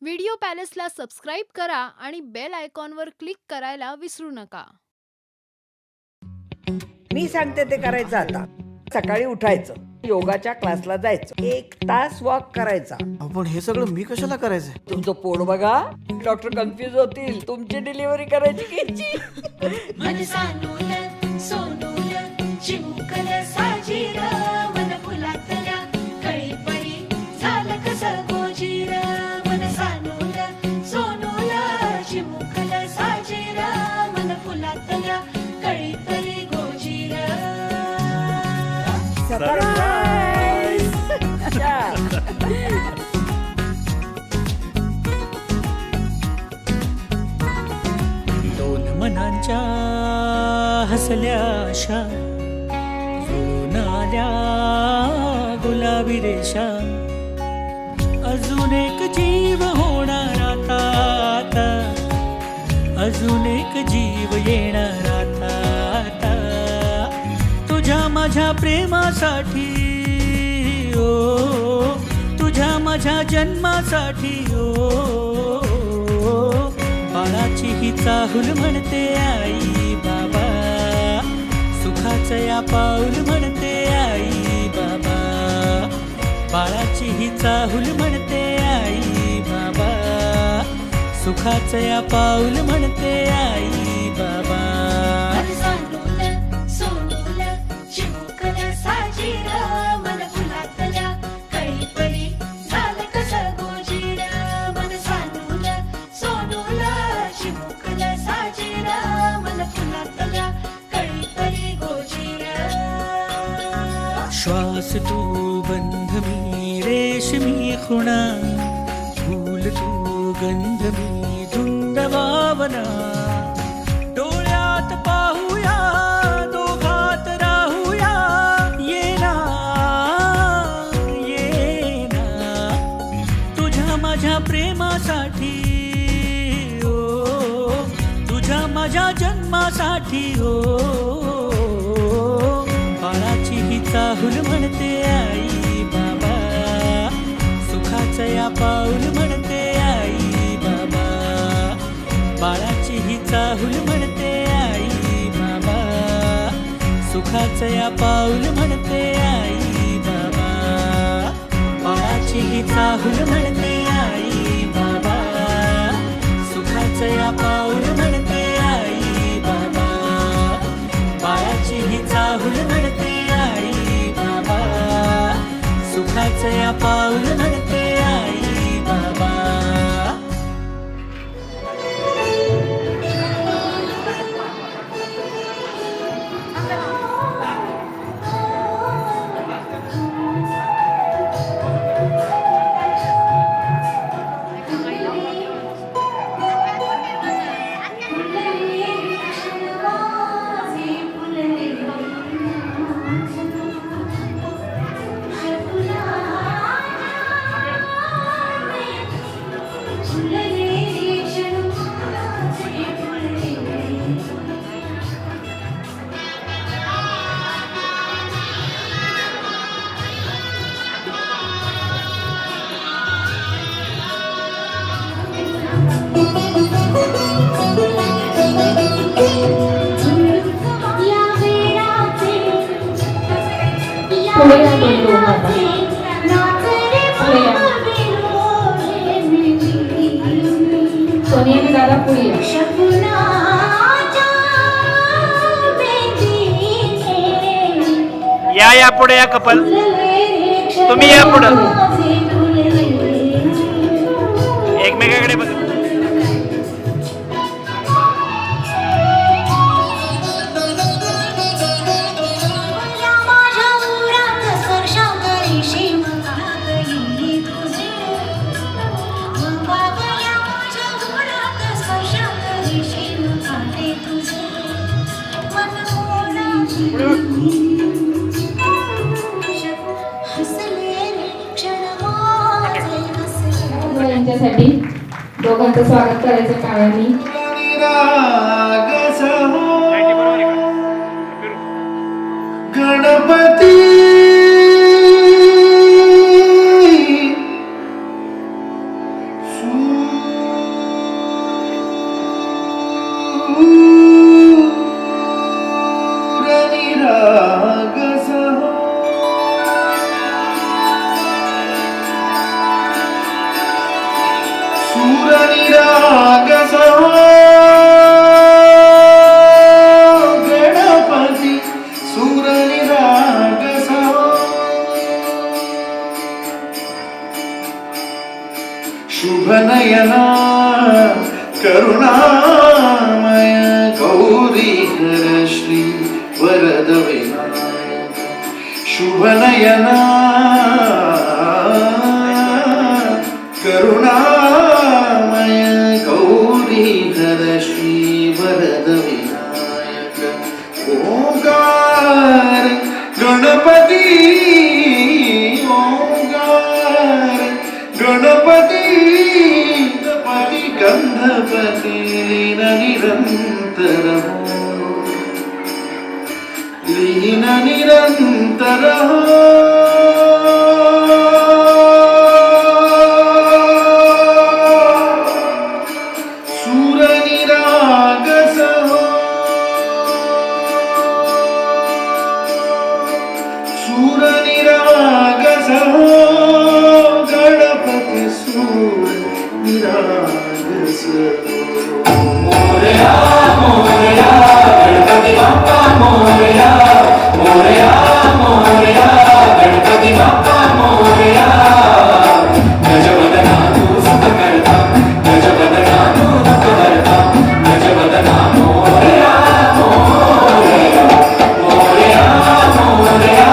Video पॅलेसला subscribe करा आणि bell आयकॉनवर क्लिक करायला विसरू नका. मी सांगते ते करायचं आता. सकाळी उठायचं, योगाच्या क्लासला जायचं, 1 तास वॉक करायचा. पण हे सगळं मी कशाला करायचंय? तुमचं पोट बघा, डॉक्टर कन्फ्युज होतील. तुमची डिलिव्हरी करायची घ्यायची. दोन मनांच्या हसल्या आशा जुळून आल्या गुलाबी रेषा. अजून एक जीव होणार आता, अजून एक जीव येणार आता. तुझ्या माझ्या प्रेमासाठी ओ, तुझ्या माझ्या जन्मासाठी ओ. बाळाची ही चाहुल म्हणते आई बाबा, सुखाचं या पाऊल म्हणते आई बाबा. बाळाची ही चाहुल म्हणते आई बाबा, सुखाचं या पाऊल म्हणते आई बाबा. श्वास तू बंध मी रेशमी खुणा, फूल तू गंध मी धुंद भावना. डोळ्यात पाहूया दोघात राहूया, येना येना. तुझ्या माझ्या प्रेमासाठी ओ, तुझ्या माझ्या जन्मासाठी ओ. बाळाची ही चाहुल म्हणते आई बाबा, सुखाचं या पाऊल म्हणते आई बाबा. बाळाची ही चाहुल म्हणते आई बाबा, सुखाचं या पाऊल म्हणते आई बाबा. बाळाची ही चाहुल म्हणते आई बाबा, सुखाचं या पाऊल म्हणते आई बाबा. बाळाची ही चाहुल म्हणते आई बाबा, सुखाचं या पाऊल म्हणते आई बाबा. सोनिया दादा पुढे या पुढे या कपल, तुम्ही या पुढे एकमेकाकडे बघा. यांच्यासाठी दोघांचं स्वागत करायचं टाळ्यांनी. गणपती गणपती शुभनयना करुणामय गौरी हर श्री वरद विनायक शुभनयना करुणामय गौरी हर श्री वरद विनायक ओंकार गणपती ओंकार गणपती गणपती गंधपती लीन निरंतर लीन निरंतर सूर निरागस सूर निरागस गणपती सूर निरागस मोरया मोरया गणपती बाप्पा मोरया मोरया मोरया गणपती बाप्पा मोरया गजवदना तू सुख करता गजवदना तू दुःख हरता गजवदना मोरया मोरया मोरया मोरया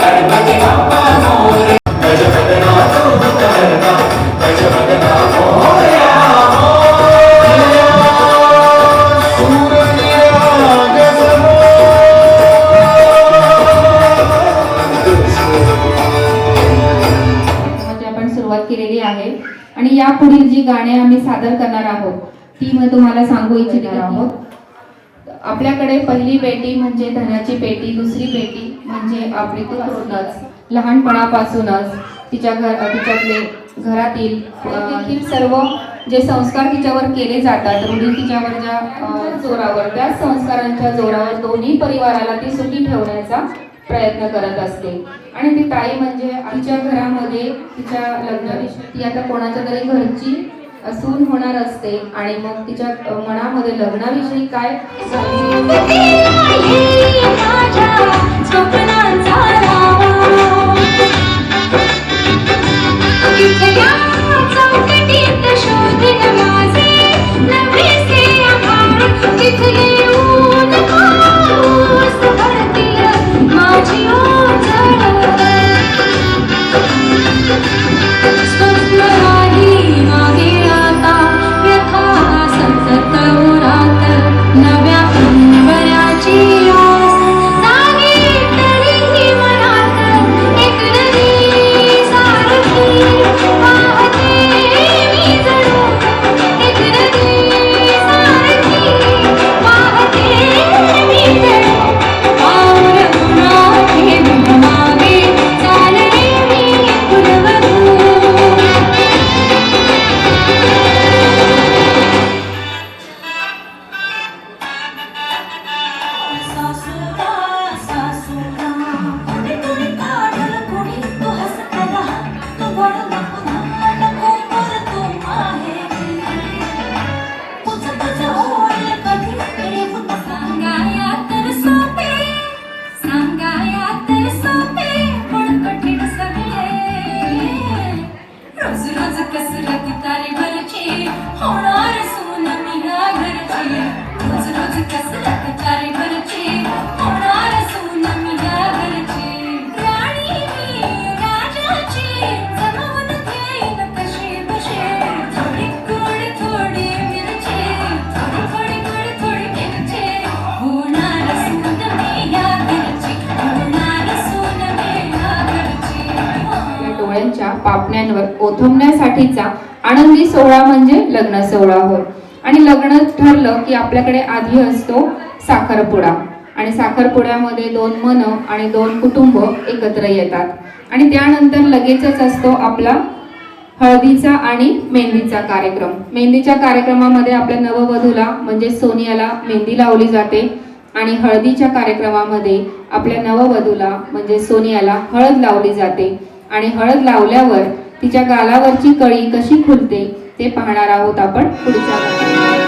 गणपती बाप्पा मोरया गजवदना तू दुःख हरता गजवदना मोरया मोरया सूर निरागस म्हणजे आपण सुरुवात केलेली आहे आणि यापुढील जी गाणे आम्ही सादर करणार आहोत ती मी तुम्हाला सांगू इच्छित आहोत. आपल्याकडे पहिली पेटी म्हणजे धनाची पेटी, दुसरी पेटी म्हणजे आपली तूच लहानपणापासूनच तिच्यातले घरातील देखील सर्व जे संस्कार तिच्यावर केले जातात रूढी तिच्यावर ज्या जोरावर त्या संस्कारांच्या जोरावर दोन्ही परिवाराला ती सुखी ठेवण्याचा प्रयत्न करत असते. आणि ती ताई म्हणजे तिच्या घरामध्ये तिच्या लग्नाविषयी ती आता कोणाच्या तरी घरची सून होणार असते आणि मग तिच्या मनामध्ये लग्नाविषयी काय नव्या पापण्यांवर ओथंबण्यासाठीचा आनंदी सोहळा म्हणजे लग्न सोहळा होय. आणि लग्न ठरलं की आपल्याकडे आधी असतो साखरपुडा आणि साखरपुड्यामध्ये 2 मन आणि 2 कुटुंब एकत्र येतात आणि त्यानंतर लगेचच असतो आपला हळदीचा आणि मेहंदीचा कार्यक्रम. मेहंदीच्या कार्यक्रमामध्ये आपल्या नववधूला म्हणजे सोनियाला मेहंदी लावली जाते आणि हळदीच्या कार्यक्रमामध्ये आपल्या नववधूला म्हणजे सोनियाला हळद लावली जाते आणि हळद लावल्यावर तिच्या गालावरची कळी कशी खुलते ते पाहणार आहोत आपण पुढच्या भागात.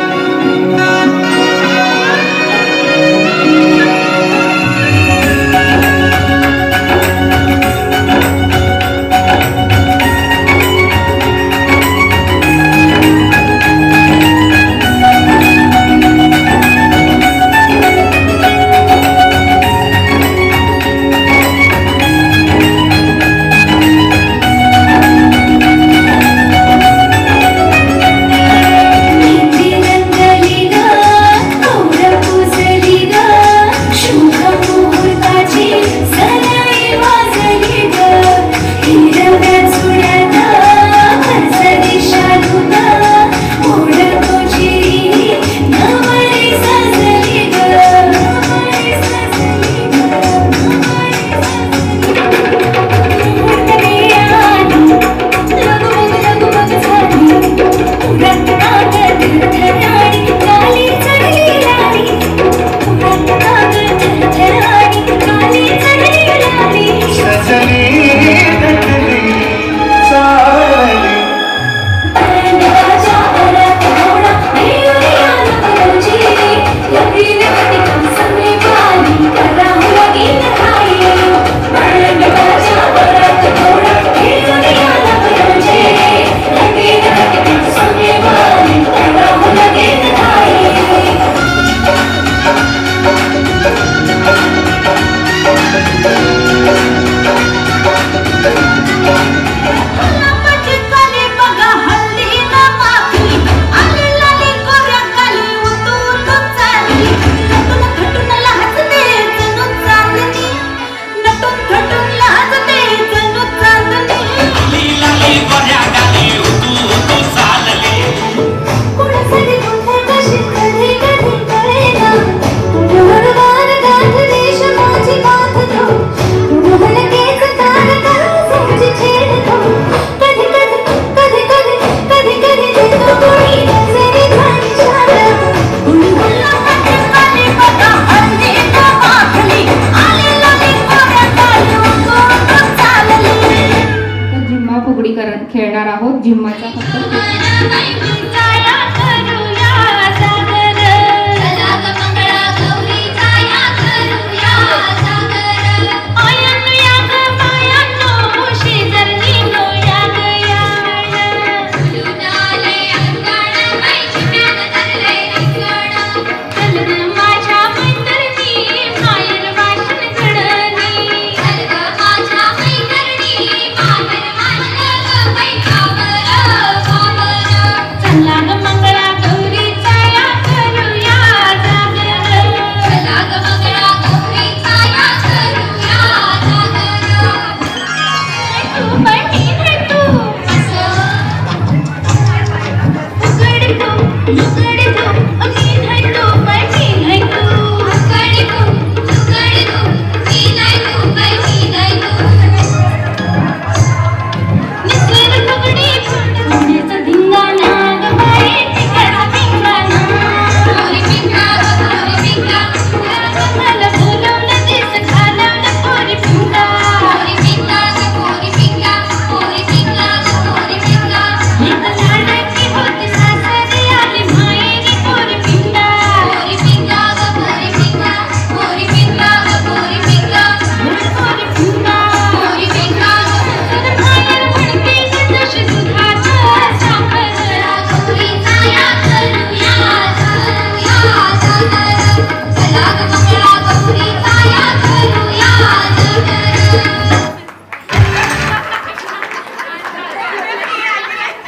खेळणार आहोत झिम्माचा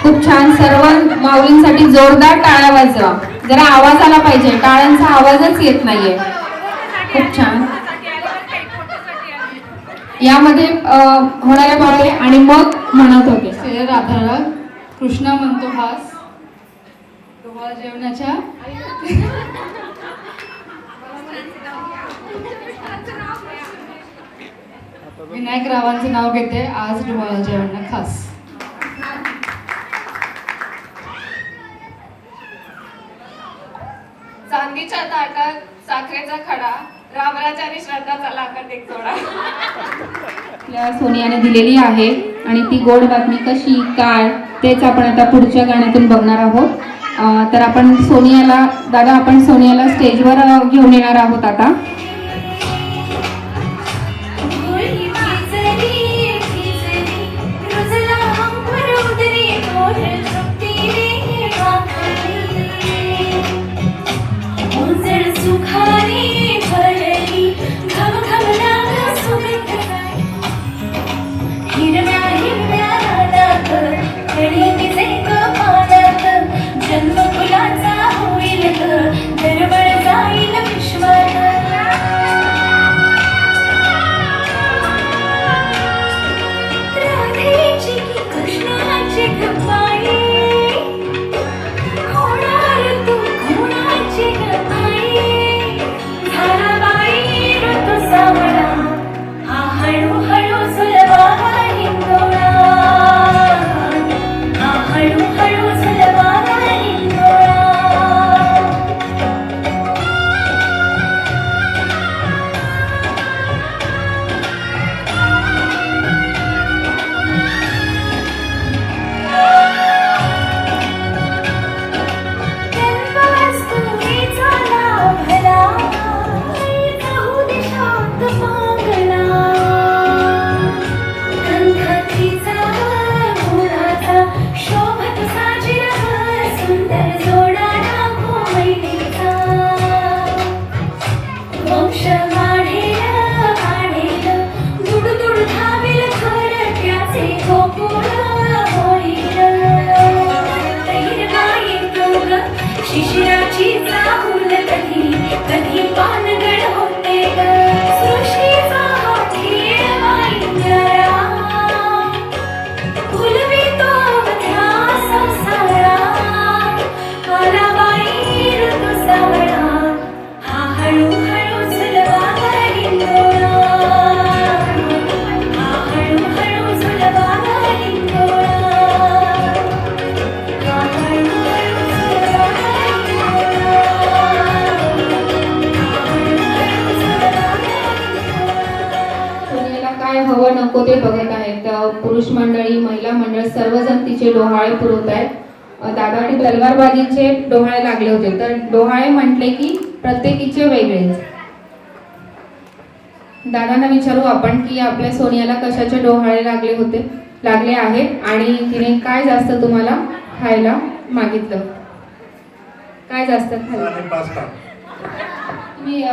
खूप छान. सर्व माऊलींसाठी जोरदार टाळ्या वाजवा. जरा आवाज आला पाहिजे, टाळ्यांचा आवाजच येत नाहीये. खूप छान. यामध्ये होणाऱ्या बाळे आणि मग म्हणत होते. श्रेय राधाला कृष्णा म्हणतो हास डोहाळ जेवणाच्या विनायक रावांचं नाव घेते आज डोहाळ जेवण खास. चांदीच्या ताटात साखरेचा खडा रामराज आणि श्रद्धाचा लाकड एक जोडा. आपल्या सोनियाने दिलेली आहे आणि ती गोड बातमी कशी काय तेच आपण आता पुढच्या गाण्यातून बघणार आहोत. तर आपण सोनियाला दादा आपण सोनियाला स्टेजवर घेऊन येणार आहोत आता. जन्म फुलाचा होईल दरबळ जाईल विश्वात. राधेची कृष्णाची गप्पाई होणार तू कोणाची गप्पाई. झाराबाई ऋतू सावळा हा हळूहळू सुलभा हिंदोळा. हा हळूहळू सुलभा शिशिराची चाहूल कधी कधी पानगड होते ग. सृष्टीचा हा खेळ वाईंगळा फुलवितो अवघ्या संसारा. आला बाई ऋतू सावळा हा हळूहळू सुलभा हिंदोळा. हा हळूहळू सुलभा हिंदोळा. हा हळूहळू सोनियाला काय हवं नको ते बघत आहेत. पुरुष मंडळी महिला मंडळ सर्वजण तिचे डोहाळे पुरवत आहेत. दादा आणि तलवारबाजीचे डोहाळे लागले होते तर डोहाळे म्हटले की प्रत्येकीचे वेगळेच. दादांना विचारू आपण की आपल्या सोनियाला कशाचे डोहाळे लागले आहेत आणि तिने काय जास्त तुम्हाला खायला मागितलं. काय जास्त खायला तुम्ही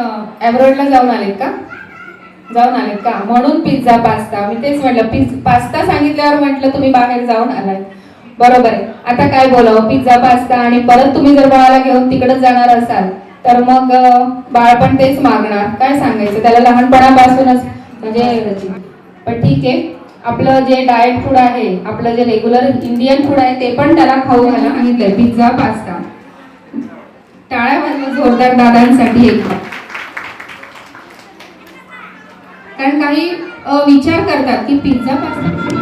एब्रॉडला जाऊन आलेत का म्हणून पिझ्झा पास्ता. मी तेच म्हटलं पास्ता सांगितल्यावर म्हटलं तुम्ही बाहेर जाऊन आलाय. बरोबर आहे. आता काय बोलावं पिझ्झा पास्ता आणि परत तुम्ही जर बाळाला घेऊन तिकडच जाणार असाल तर मग बाळ पण तेच मागणार. काय सांगायचं त्याला लहानपणापासूनच म्हणजे. पण ठीक आहे आपलं जे डाएट फूड आहे आपलं जे रेग्युलर इंडियन फूड आहे ते पण त्याला खाऊ घाला सांगितलंय पिझ्झा पास्ता. टाळ्या वाजवा जोरदार दादांसाठी एक. कारण काही विचार करतात की पिझ्झा पास्ता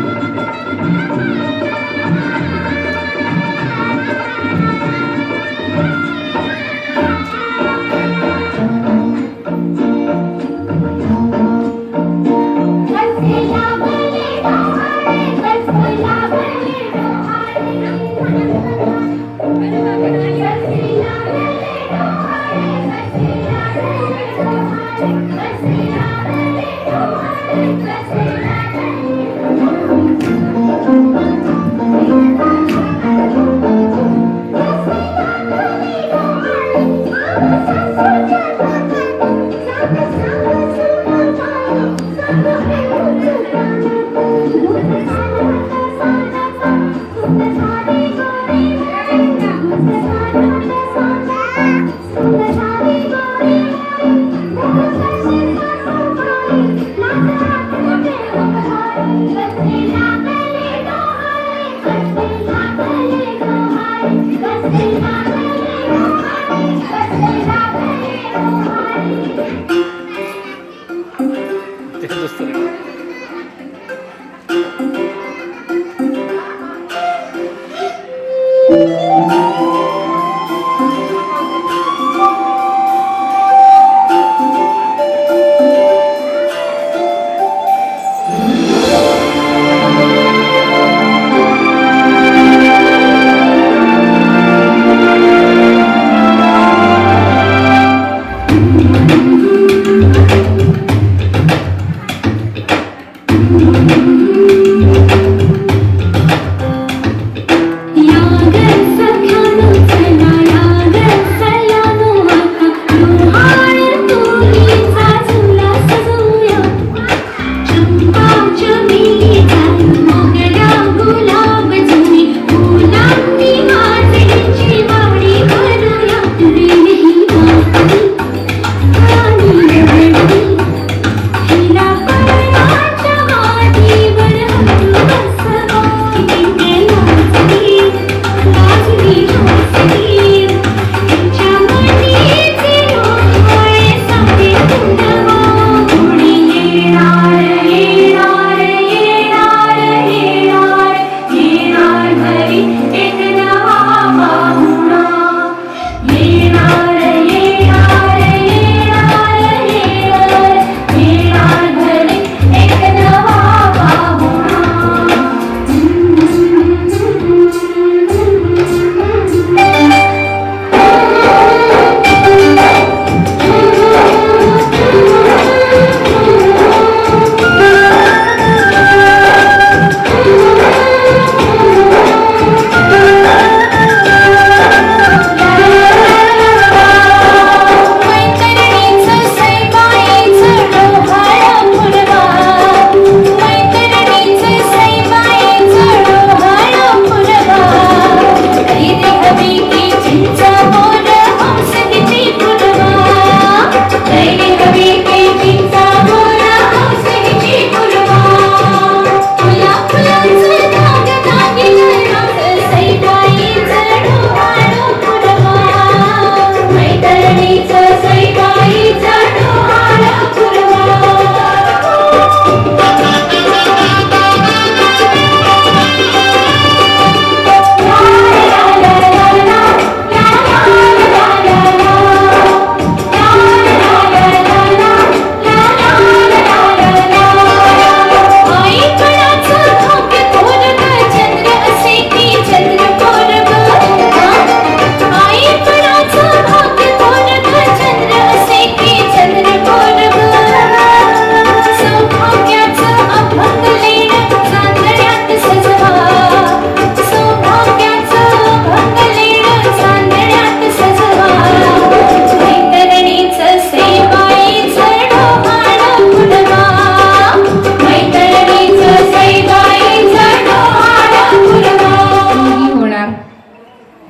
ते दुसरं.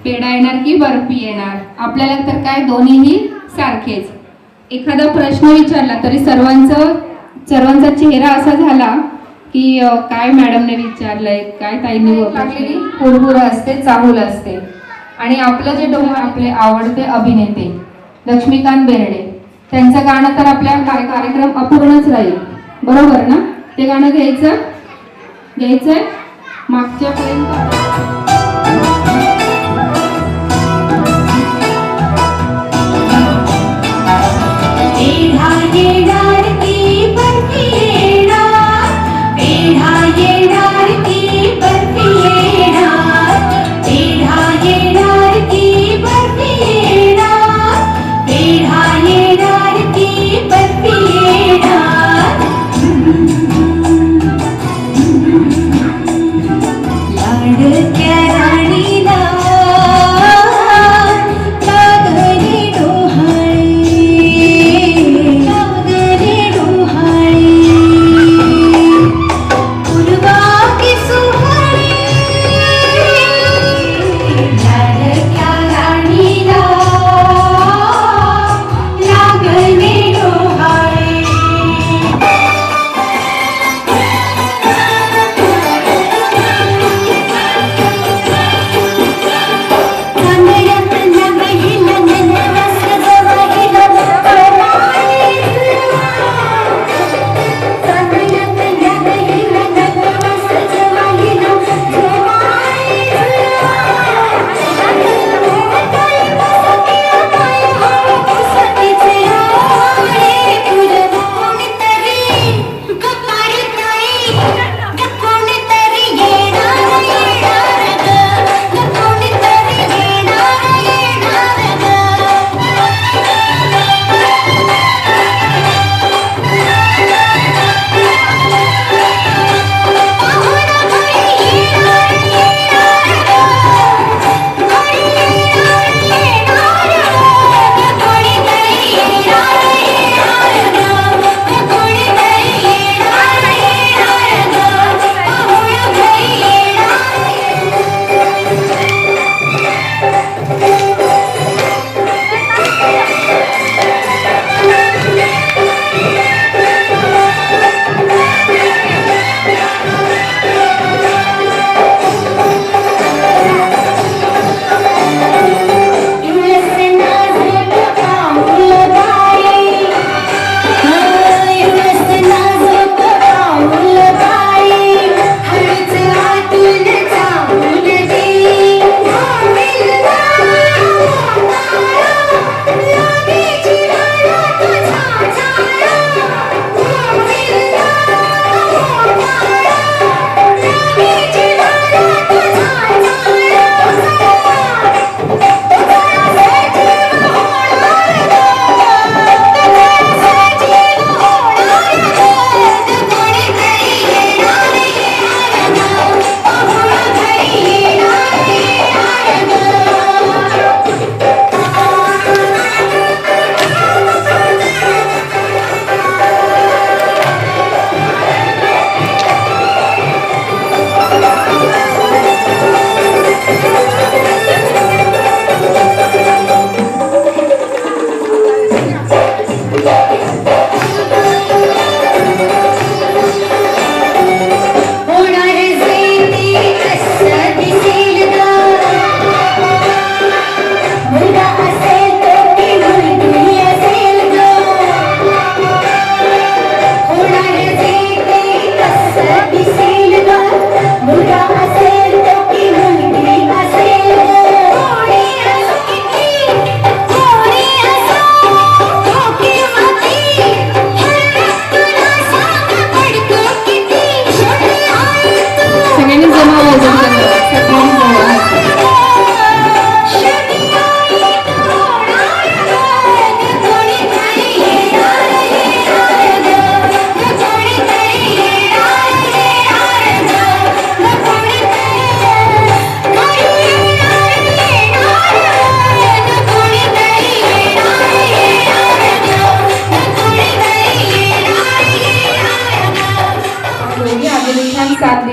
पेढा येणार की बर्फी येणार? आपल्याला तर काय दोन्हीही सारखेच. एखादा प्रश्न विचारला तरी सर्वांचा चेहरा असा झाला की काय मॅडमने विचारलंय, काय ताईंनी लागलेली हुरहुर असते, चाहूल असते. आणि आपलं जे आपले आवडते अभिनेते लक्ष्मीकांत बेर्डे, त्यांचं गाणं तर आपल्या कार्यक्रम अपूर्णच राहील, बरोबर ना? ते गाणं घ्यायचंय मागच्या पर्यंत. लाड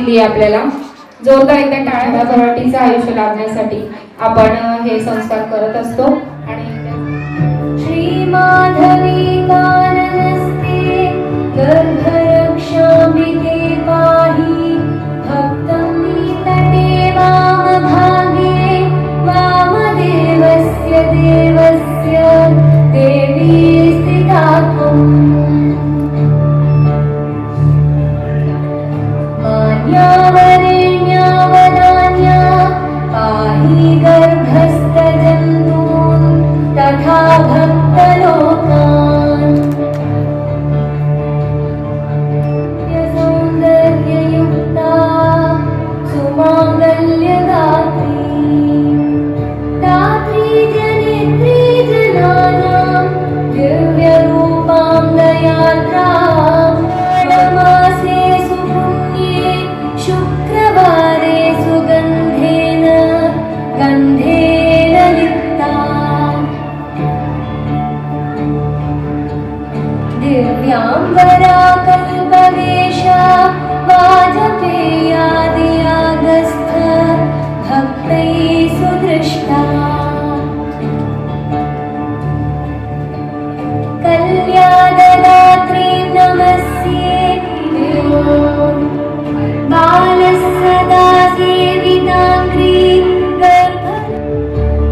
दिली आहे आपल्याला. जोरदार एकदा टाळ्या. भराटीचं आयुष्य लाभण्यासाठी आपण हे संस्कार करत असतो. आणि श्री माधवी काननस्ते गर्भरक्षाम्बिके पाहि भक्तं निकटे वामभागे वामदेवस्य देवस्य देवी स्थिता त्वम् मान्यावरेण्या वदान्या पाहि गर्भस्थजन्तून् तथा भक्तलोकान् सौन्दर्ययुक्ता सुमाङ्गल्यदात्री दात्री जनित्री जनानां दिव्यरूपां दयाद्रां मासे सुपुण्ये शुक्रवारे सुगन्धेन गन्धेन लिप्ता दिव्याम्बरा कल्पवेशा वाजपेयादियागस्थ भक्तैः सुदृष्टा कल्याणदात्री नमस्ये बालसदा सेविताङ्घ्रि गर्भ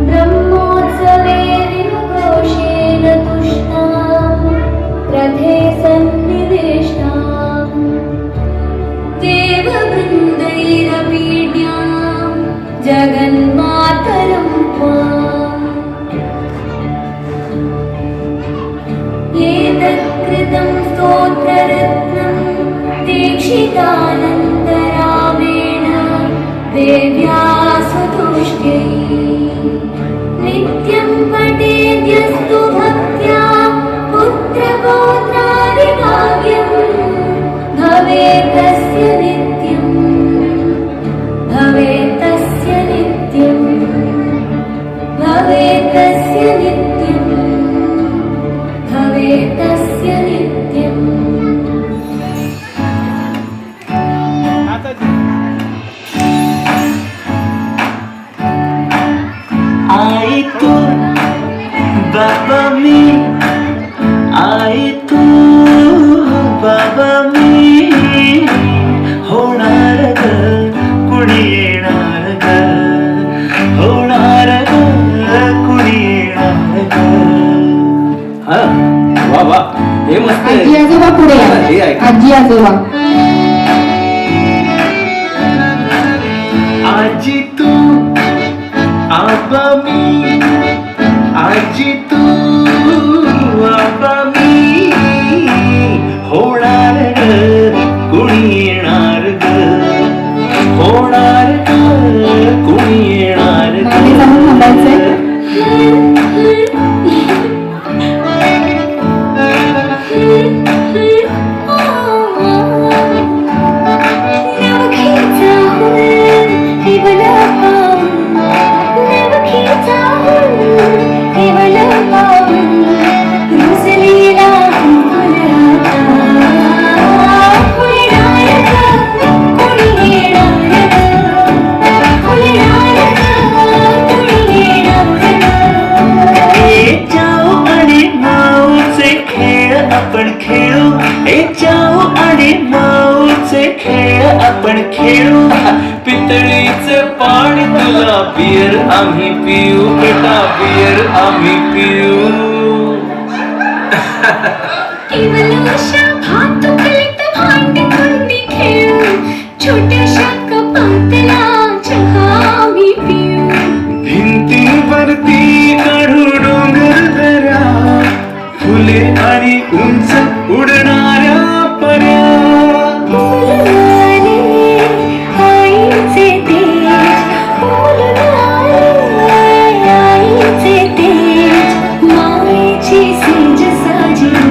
ब्रह्मोत्सवे विघोषेण तुष्टां रथे सन्निवेष्टां देववृन्दैरपीड्यां जगन्मातरं त्वाम् एतत्कृतं स्तोत्ररत्नं दीक्षितानन्तरामेण देव्या सुतुष्ट्यै नित्यं पठेद्यस्तु भक्त्या पुत्रपौत्रादिभाग्यं भवेत्तस्य नित्यं भवेत्तस्य नित्यं भवेत्तस्य नित्यं भवेत्तस्य नित्यम्. आई तू बाबा मी आई तू बाबा मी होणार ग कुणी येणार ग होणार ग कुणी येणार ग. हा वा वा हे मस्त आहे. आजी आजोबा पुढे या. हे ऐक. आजी आजोबा. आजी तू आबा मी आजी तू आबा मी होणार ग कुणी येणार ग होणार ग कुणी येणार ग. मागे जाऊन थांबायचंय. आपण खेळू ए जाऊ आणि माऊचे खेळ आपण खेळू पितळीचे पाणी तुला बियर आम्ही पिऊ बेटा बियर आम्ही पिऊ. केवलशा भातुकलीत भांडी खेळू छोट्याशा कपातला चहा आम्ही पिऊ. भिंतीवरती काढू डोंगर दऱ्या फुले आणि उंच उडणाऱ्या पर्या. आईचे तेज आईचे तेज मायेची सेज साजली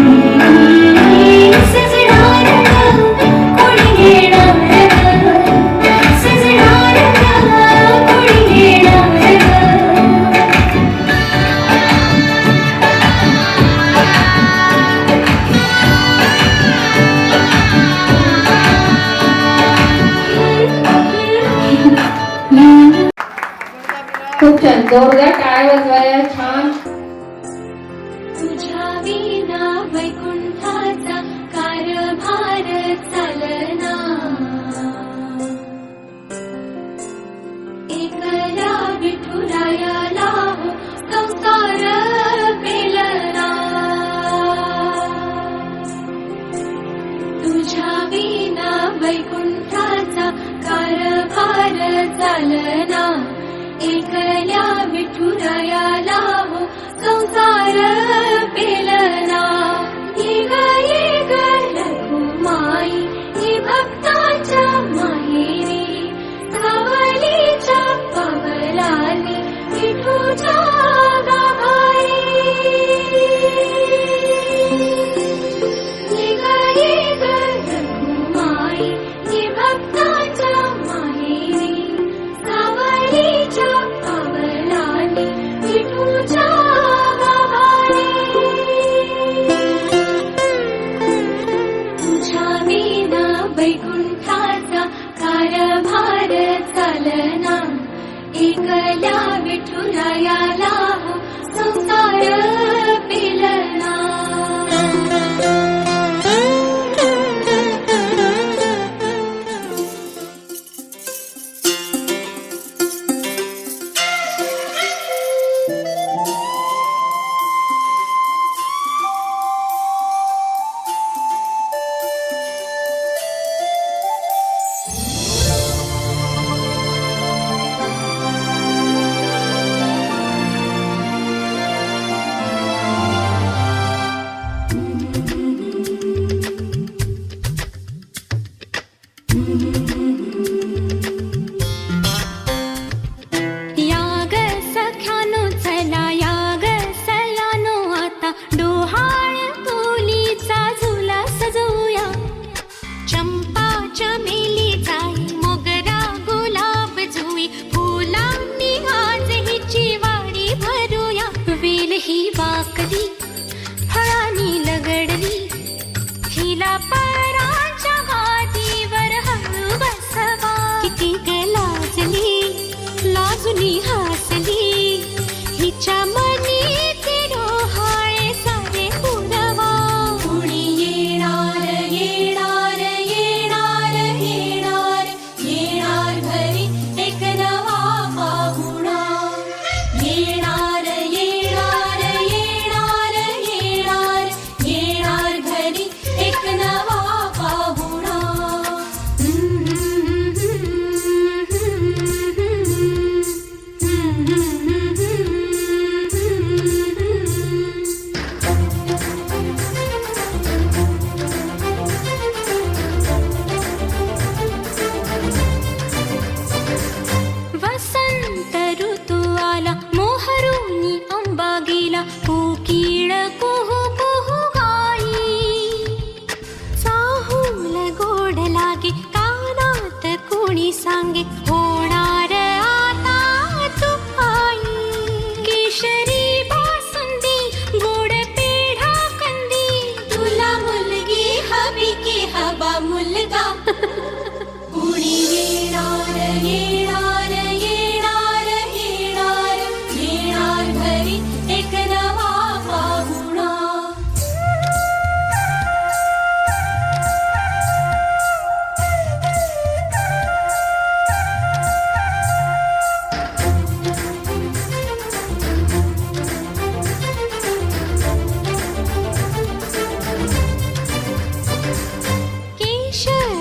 सजणा जोरदार टाळ्या वाजवाया. छान. तुझ्या विना वैकुंठाचा कारभार चालना, एकला विठुरायाला हो संसार पेलना. तुझ्या विना वैकुंठाचा कारभार चालना, एकल्या विठुरायाला हो संसार पेलना. ये ग रघुमाई ये भक्ताच्या माहेरी, सावलीच्या पावलांनी विठूच्या गाभारी. ये ग रघुमाई ये भक्ताच्या माहेरी, सावलीच्या पावलांनी विठूच्या गाभारी. तुझ्या विना वैकुंठाचा कारभार चालना, एकल्या विठुरायाला हो संसार पेलना. याग सख्यानो चला याग सयानो, आता डोहाळ कोलीचा झुला सजवूया. चंपा चमेली जाई मोगरा गुलाब जुई, फुलांनी आज हिची वाडी भरूया. वेल ही वाकली फळांनी लगडली, हिला पराच्या गादीवर हळू बसवा. किती ग लाजली लाजुनी हसली, हिच्या मनी ती डोहाळे सारे पुरवा. कुणी येणार येणार येणार येणार, येणार घरी एक नवा पाहुणा. येणार येणार येणार येणार, येणार घरी एक नवा पाहुणा. वसंत ऋतू आला मोहरुनी अंबा गेला, कोकिळ कुहू कुहू गाई. चाहूल गोड लागे कानात कोणी सांगे, होणार आता तू आई. केशरी बासुंदी गोड पेढा कंदी, तुला मुलगी हवी की हवा मुलगा. कुणी येणार येणार येणार येणार, येणार घरी एक नवा पाहुणा. केशर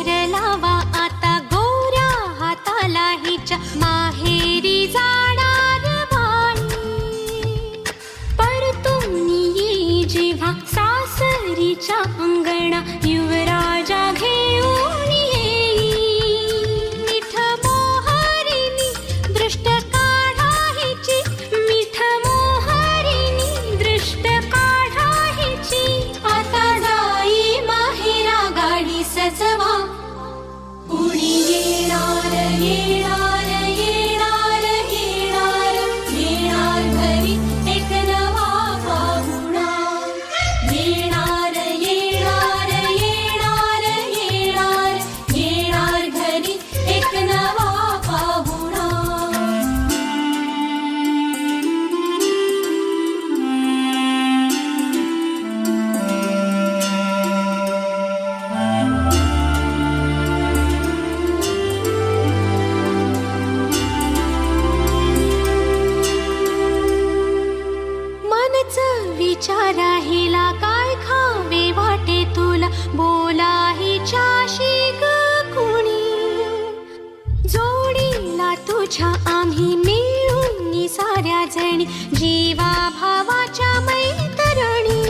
तुझ्या आम्ही मिळून साऱ्या जणी जीवा भावाच्या मैत्रिणी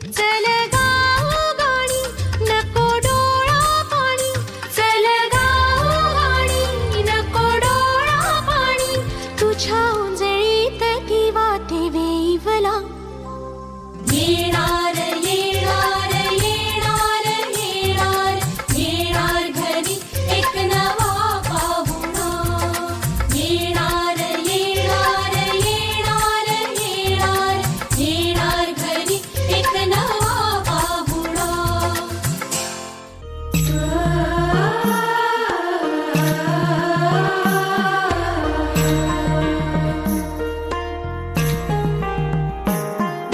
चल गाऊ गाणी नको डोळा पाणी चल गाऊ गाणी नको डोळा पाणी तुझ्या उंजळीत ती वाटे वेईवला येणार येणार येणार येणार येणार घरी एक नवा पाहुणा येणार येणार येणार येणार येणार घरी एक नवा पाहुणा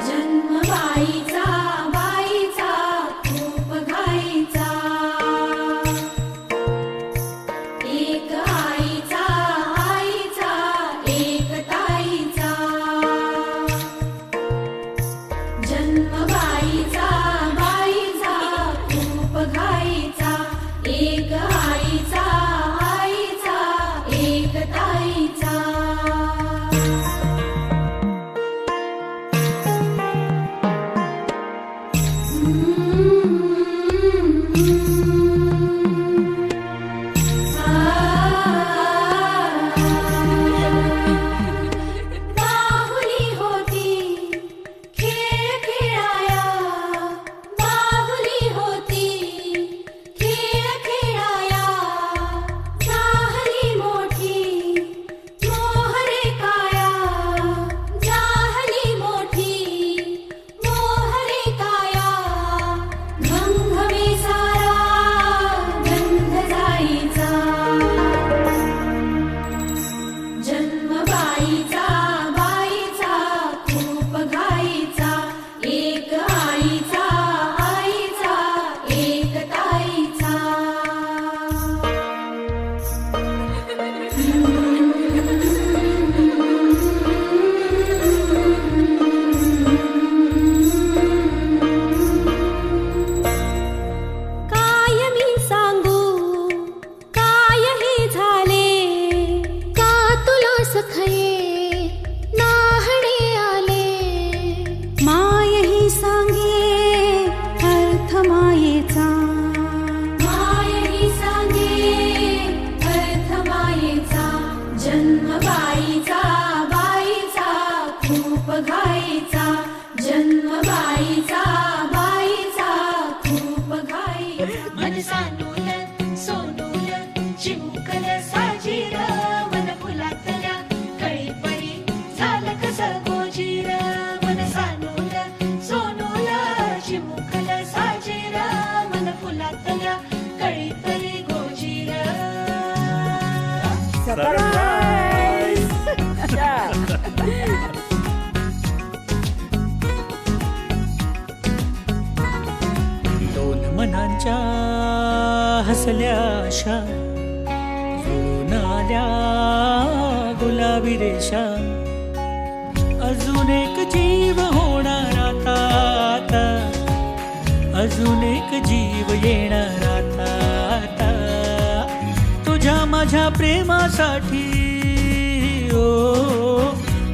जन्म बाईचा बाईचा खूप घाईचा एक आईचा आईचा एक ताईचा जन्म बाईचा बाईचा खूप घाईचा एक आईचा आईचा एक ताईचा बाहुली होती खेळ खेळाया बाहुली होती खेळ खेळाया झाली मोठी मोहरे काया झाली मोठी मोहरे काया घमघमे सारा गंध जाईचा जन्म बाईचा बाईचा खूप घाईचा एक आईचा आईचा एक ताईचा काय मी सांगू काय हे झाले का तुला सखये नाहणे आले माय ही सांगे अर्थ मायेचा माय ही सांगे अर्थ मायेचा जन्म बाईचा बाईचा खूप घाईचा जन्म बाईचा बाईचा खूप घाईचा मन सानूल सोनूल चिमुकल साजीर मन फुलातल्या कळी पळी झालं कसं गोजीर मन सानूल सोनूल चिमुकल साजीर मन फुलातल्या कळी पळी गोजीर सरप्राईज दोन मनांच्या हसल्या आशा जुळून आल्या गुलाबी रेषा अजून एक जीव होणार आता आता अजून एक जीव येणार आता आता तुझ्या माझ्या प्रेमासाठी ओ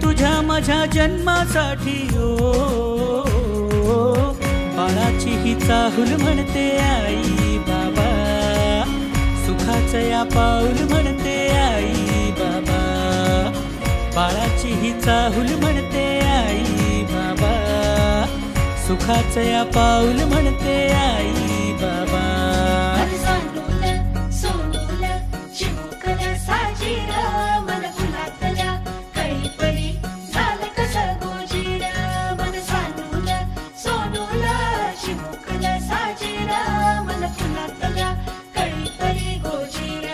तुझ्या माझ्या जन्मासाठी ओ बाळाची ही चाहूल म्हणते आई बाबा सुखाचं या पाऊल म्हणते आई बाबा बाळाची ही चाहूल म्हणते आई बाबा सुखाचं या पाऊल म्हणते आई बाबा सानूल सोनूल चिमुकल साजीर मन फुलातल्या कळी पळी झालं कसं गोजीर मन सानूल सोनूल चिमुकल साजीर मन फुलातल्या कळी पळी गोजीर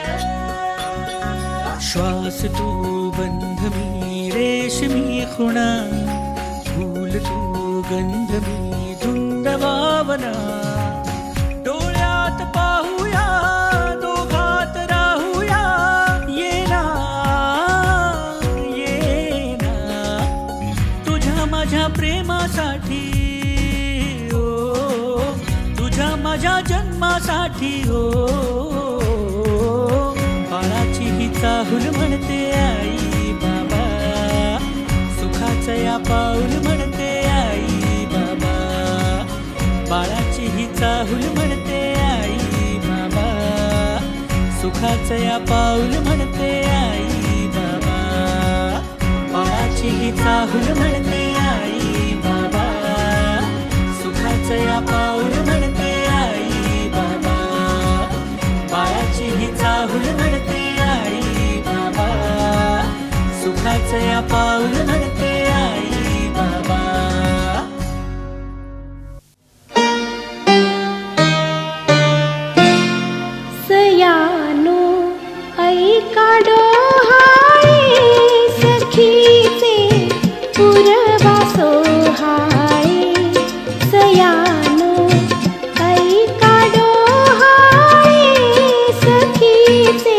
श्वास तू बंध मी रेशमी खुणा फूल तू गंध मी धुंद भावना डोळ्यात पाहूया दोघात राहूया येना येना तुझ्या माझ्या प्रेमासाठी ओ तुझ्या माझ्या जन्मासाठी ओ बाळाची ही चाहुल म्हणते आई बाबा, सुखाचं या पाऊल म्हणते आई बाबा, बाळाची ही चाहुल म्हणते आई बाबा, सुखाचं या पाऊल म्हणते आई बाबा, बाळाची ही चाहुल म्हणते आई बाबा, सुखाचं या पाऊल म्हणते आई बाबा, बाळाची ही चाहुल म्हणते आई बाबा, सुखाचं या पाऊल म्हणते आई बाबा. सयानो ऐका डोहाळे सखीचे पुरवा सोहाळे, सयानो ऐका डोहाळे सखीचे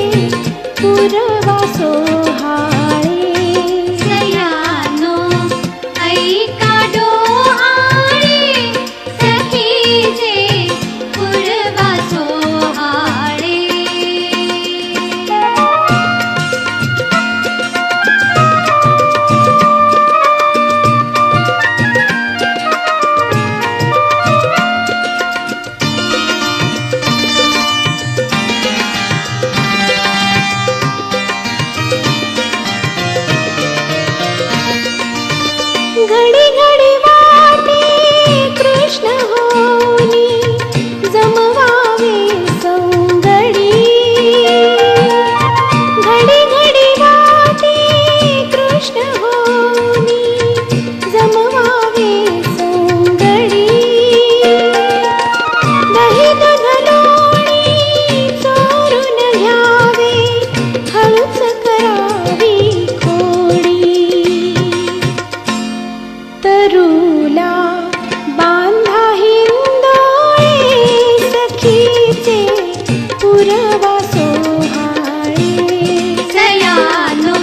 पुरवा सोहाळे, सयानो ऐका डोहाळे सखीचे पुरवा सोहाळे. घडी घडी वाटे कृष्ण होनी जमवावे सौंदडी, घडी घडी वाटे कृष्ण होनी जमवावे सौंदडी, दही दूध लोणी चोरून घ्यावे हळूच करावी खोडी, तरुला बांधा हिंदोळे सखीचे पुरवा सोहाळे, सयानो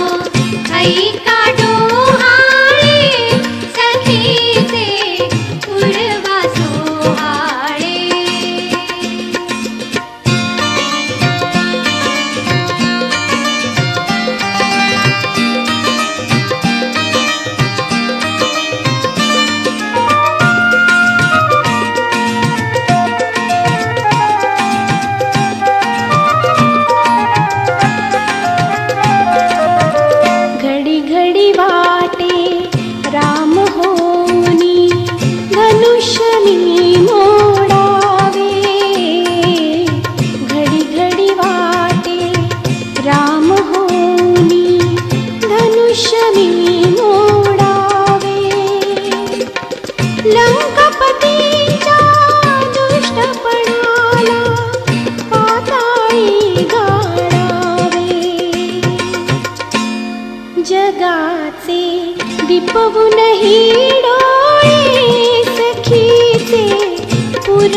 ऐका डोहाळे सखीचे पुरवा सोहाळे. घडी घडी वाटे राम होनी धनुष्य मी मोडावे, घडी घडी वाटे राम होनी धनुष्य मी मोडावे, लंकापतीच्या दुष्टपणाला पाताळी गाडावे, जगाचे दीपवून ही डोळे सखीचे पुर